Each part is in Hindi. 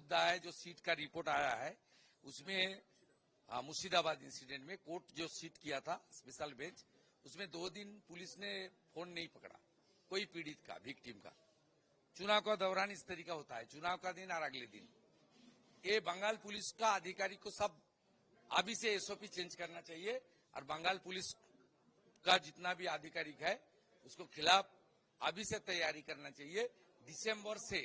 मुद्दा है जो सीट का रिपोर्ट आया है उसमें मुर्शिदाबाद इंसिडेंट में कोर्ट जो सीट किया था स्पेशल बेंच, उसमें 2 दिन पुलिस ने फोन नहीं पकड़ा कोई पीड़ित का, विक्टिम का। चुनाव का दौरान इस तरीका होता है, चुनाव का दिन और अगले दिन। ये बंगाल पुलिस का अधिकारी को सब अभी से एसओपी चेंज करना चाहिए और बंगाल पुलिस का जितना भी आधिकारिक है उसको खिलाफ अभी से तैयारी करना चाहिए। दिसंबर से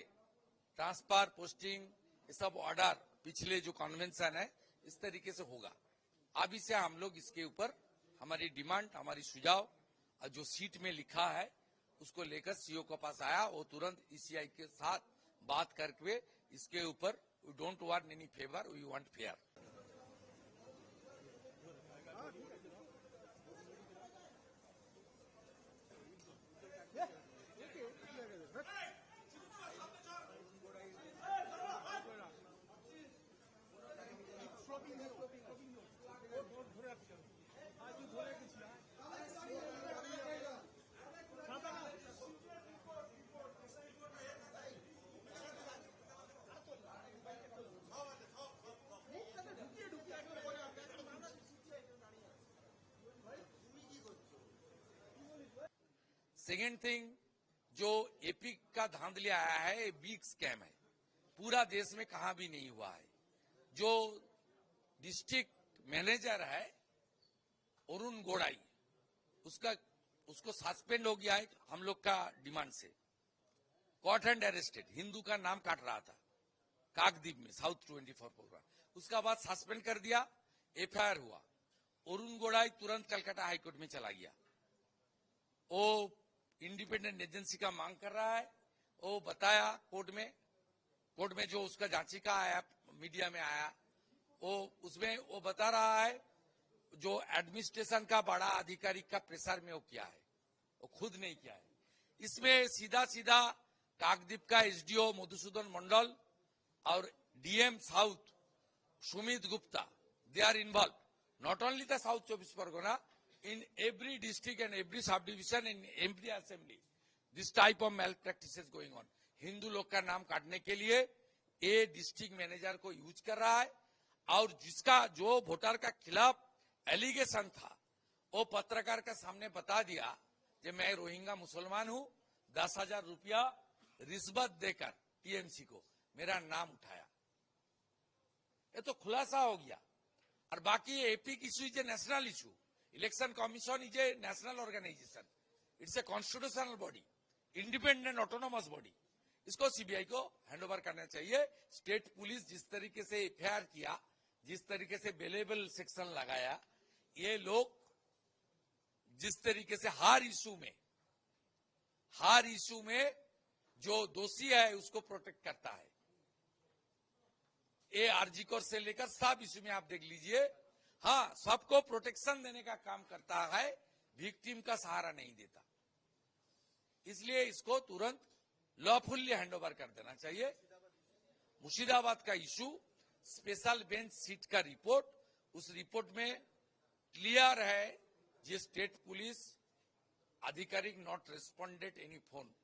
ट्रांसफर, पोस्टिंग, ये सब ऑर्डर पिछले जो कन्वेंशन है इस तरीके से होगा। अभी से हम लोग इसके ऊपर हमारी डिमांड, हमारी सुझाव जो सीट में लिखा है उसको लेकर सीओ के पास आया। वो तुरंत ईसीआई के साथ बात करके इसके ऊपर we don't want any favour, we want fair. Second thing, जो एपी का धांधली आया है ये बिग स्कैम है, पूरा देश में कहां भी नहीं हुआ है। जो डिस्ट्रिक्ट मैनेजर है अरुण गोड़ाई, उसको सस्पेंड हो गया है हम लोग का डिमांड से। कॉट एंड अरेस्टेड, हिंदू का नाम काट रहा था काकद्वीप में साउथ 24 प्रोग्राम, उसका बाद सस्पेंड कर दिया, एफआईआर हुआ। अरुण गोड़ाई तुरंत कलकत्ता हाईकोर्ट में चला गया। वो इंडिपेंडेंट एजेंसी का मांग कर रहा है। वो बताया कोर्ट में जो उसका जांचिका आया, मीडिया में आया, वो उसमें वो बता रहा है जो एडमिनिस्ट्रेशन का बड़ा अधिकारी का प्रेशर में वो किया है, वो खुद नहीं किया है। इसमें सीधा सीधा काकद्वीप का एसडीओ मधुसूदन मंडल और DM south Sumit Gupta, they are involved. Not only the South 24 Pargana, in every district and every subdivision and every assembly, this type of malpractice is going on. Hindu लोग का नाम काटने के लिए ये डिस्ट्रिक्ट मैनेजर को यूज कर रहा है। और जिसका जो वोटर का खिलाफ एलिगेशन था वो पत्रकार के सामने बता दिया कि मैं रोहिंग्या मुसलमान हूं, 10,000 रुपया रिश्वत देकर टीएमसी को मेरा नाम उठाया। ये तो खुलासा हो गया। और बाकी AP issue is a national issue. Election commission is a national organisation, it's a constitutional body, independent autonomous body. इसको सीबीआई को हैंडओवर करना चाहिए। स्टेट पुलिस जिस तरीके से एफआईआर किया, जिस तरीके से बेलेबल सेक्शन लगाया, ये लोग जिस तरीके से हर इशू में जो दोषी है उसको प्रोटेक्ट करता है। ये आरजी कोर से लेकर सब इशू में आप देख लीजिए, हाँ सबको प्रोटेक्शन देने का काम करता है, विक्टिम का सहारा नहीं देता। इसलिए इसको तुरंत लॉफुल्ली हैंडओवर कर देना चाहिए। मुर्शिदाबाद का इशू, स्पेशल बेंच सीट का रिपोर्ट, उस रिपोर्ट में क्लियर है जे स्टेट पुलिस आधिकारिक नॉट रेस्पॉन्डेड एनी फोन।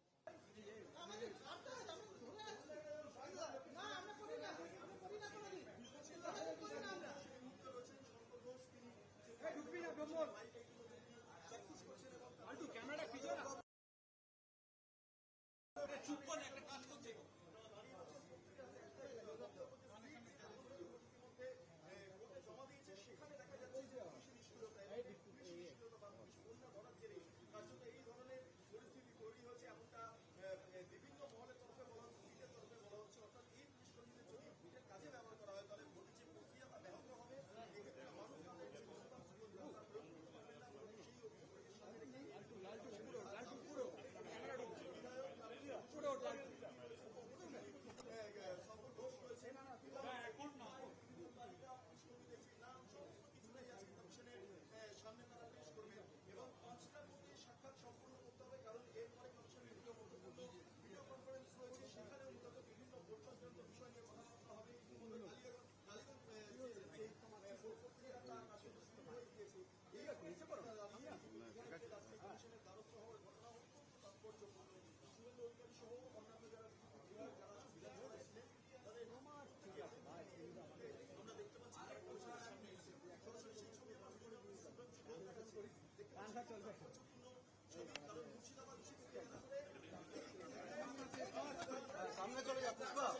सामने चलो जा पुष्पा।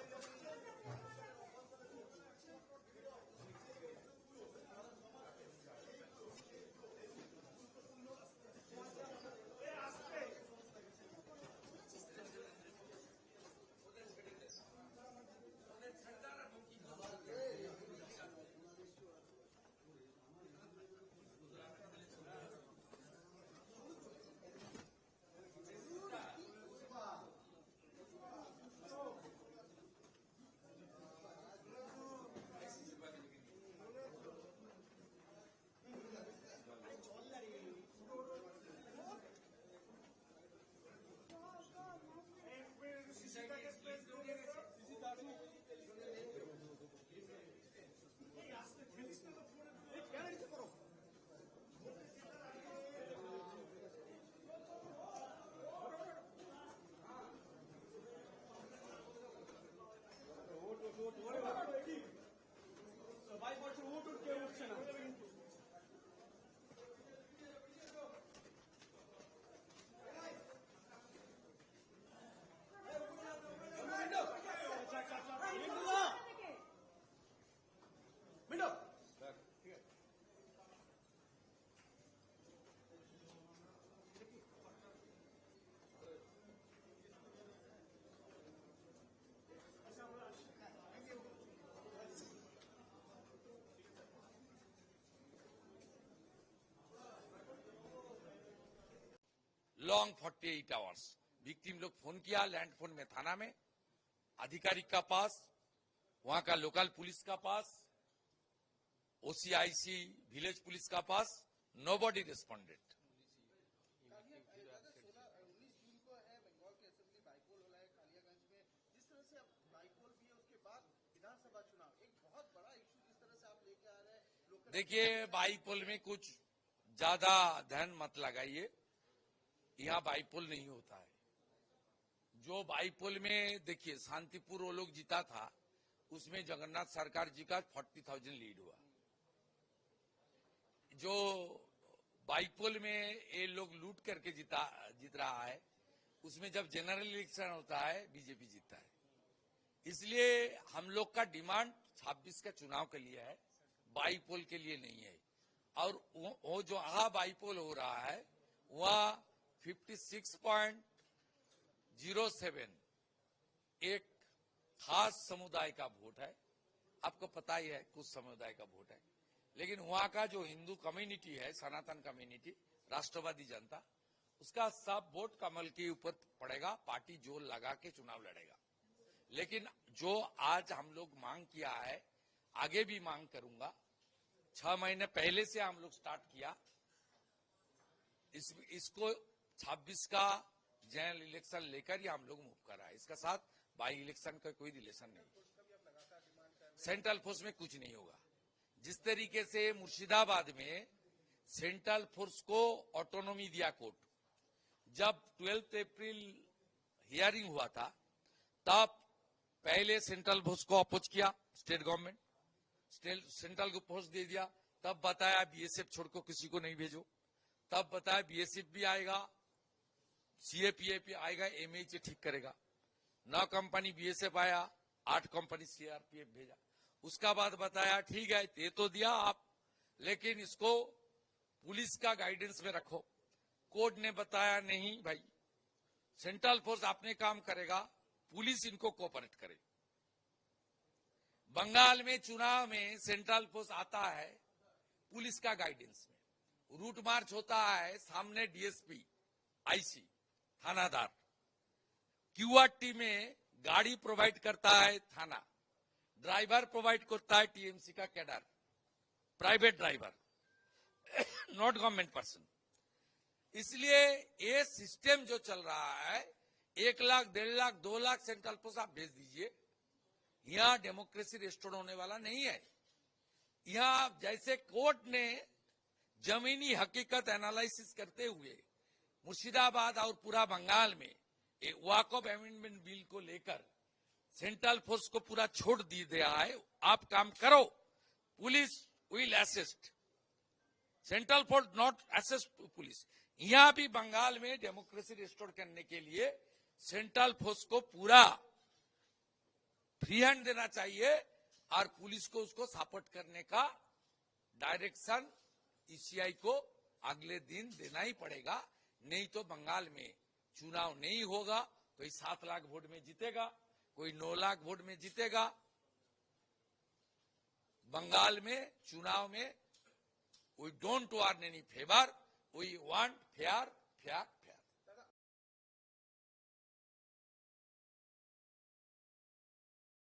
लॉन्ग 48 आवर्स विक्टिम लोग फोन किया लैंड फोन में थाना में, आधिकारिक का पास, वहां का लोकल पुलिस का पास, ओसीआईसी विलेज पुलिस का पास, नोबडी रिस्पॉन्डेड। देखिए बाईपोल में कुछ ज्यादा ध्यान मत लगाइए, यहाँ बाईपोल नहीं होता है। जो बाईपोल में देखिए शांतिपुर वो लोग जीता था, उसमें जगन्नाथ सरकार जी का 40,000 लीड हुआ। जो बाईपोल में ये लोग लूट करके जीत रहा है, उसमें जब जनरल इलेक्शन होता है बीजेपी जीतता है। इसलिए हम लोग का डिमांड 26 का चुनाव के लिए है, बाईपोल के लिए नहीं है। और वो जो बाईपोल हो रहा है वह 56.07 एक खास समुदाय का वोट है। आपको पता ही है कुछ समुदाय का वोट है, लेकिन वहां का जो हिंदू कम्युनिटी है, सनातन कम्युनिटी, राष्ट्रवादी जनता, उसका सब वोट कमल के ऊपर पड़ेगा। पार्टी जोर लगा के चुनाव लड़ेगा। लेकिन जो आज हम लोग मांग किया है, आगे भी मांग करूंगा। 6 महीने पहले से हम लोग स्टार्ट किया, इसको 26 का जनरल इलेक्शन लेकर ही हम लोग मूव कर रहा है। इसका साथ बाई इलेक्शन का कोई रिलेशन नहीं। सेंट्रल फोर्स में कुछ नहीं होगा। जिस तरीके से मुर्शिदाबाद में सेंट्रल फोर्स को ऑटोनॉमी दिया कोर्ट, जब 12 अप्रैल हियरिंग हुआ था, तब पहले सेंट्रल फोर्स को अपोज किया स्टेट गवर्नमेंट, सेंट्रल को फोर्स दे दिया। तब बताया बीएसएफ छोड़ को किसी को नहीं भेजो। तब बताया बीएसएफ भी आएगा, सीएपीएफ आएगा, एमएच ठीक करेगा। 9 कंपनी बीएसएफ आया, 8 कंपनी सीआरपीएफ भेजा। उसका बाद बताया ठीक है दे तो दिया आप, लेकिन इसको पुलिस का गाइडेंस में रखो। कोर्ट ने बताया नहीं भाई, सेंट्रल फोर्स अपने काम करेगा, पुलिस इनको कोऑपरेट करे। बंगाल में चुनाव में सेंट्रल फोर्स आता है पुलिस का गाइडेंस में, रूट मार्च होता है, सामने डीएसपी, आईसी, थानादार, क्यूआरटी में गाड़ी प्रोवाइड करता है थाना, ड्राइवर प्रोवाइड करता है टीएमसी का cadre, private driver, not government person. इसलिए ये सिस्टम जो चल रहा है, 1 लाख, 1.5 लाख, 2 लाख सेंट्रल फोर्स आप भेज दीजिए, यहां डेमोक्रेसी रेस्टोर होने वाला नहीं है। यहां जैसे कोर्ट ने जमीनी हकीकत एनालिसिस करते हुए मुर्शिदाबाद और पूरा बंगाल में एक वॉकअप अमेंडमेंट बिल को लेकर सेंट्रल फोर्स को पूरा छोड़ दिया है, आप काम करो, police will assist. Central force not assist police. यहां भी बंगाल में डेमोक्रेसी रिस्टोर करने के लिए सेंट्रल फोर्स को पूरा फ्री हैंड देना चाहिए और पुलिस को उसको सपोर्ट करने का डायरेक्शन ईसीआई को अगले दिन देना ही पड़ेगा। नहीं तो बंगाल में चुनाव नहीं होगा। कोई 7 लाख वोट में जीतेगा, कोई 9 लाख वोट में जीतेगा। बंगाल में चुनाव में we don't want any favour, we want fair